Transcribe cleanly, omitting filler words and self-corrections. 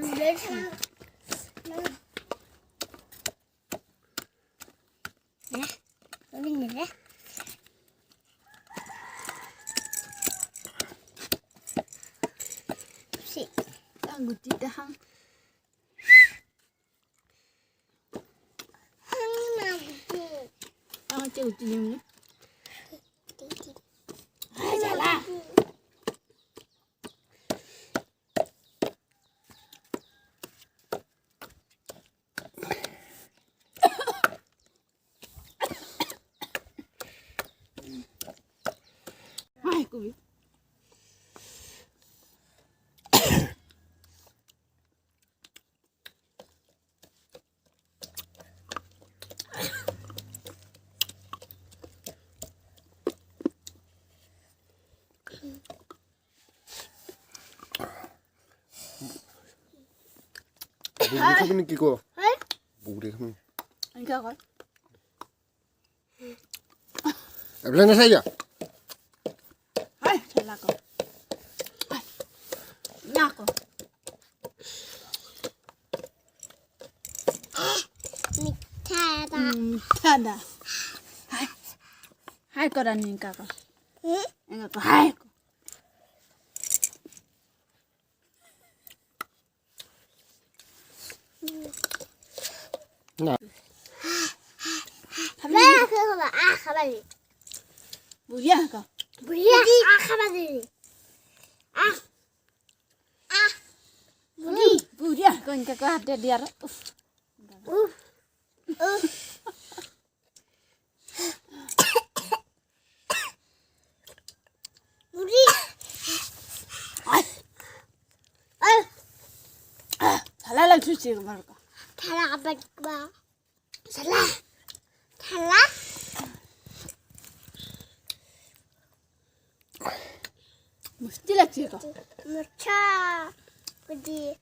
내 사랑. 네? 여기 있는데? 혹시 묻지다 항. 항이나 무지. 어째 웃지니? 아, 잘라. 아이고. 목에 소금 끼고 응? 목에 소금. Enggak kan? Belanja saya. Hai, salah kok. Hai. Nah kok. 미ठा다. Ada. Hai. Hai kok dan enggak kok. 응? Enggak kok. Hai kok. 나 가만히 그거 봐. 아, 가만히. Buya kok. 물이야. 아, 가만히. 아. 아. 물이. Buya kok enggak kok ada dia. 물이. Salah lah cuci kemarin kok. 달라 아빠 봐. 달라. 달라? Mesti lah cuci kok. 무쳐. 어디?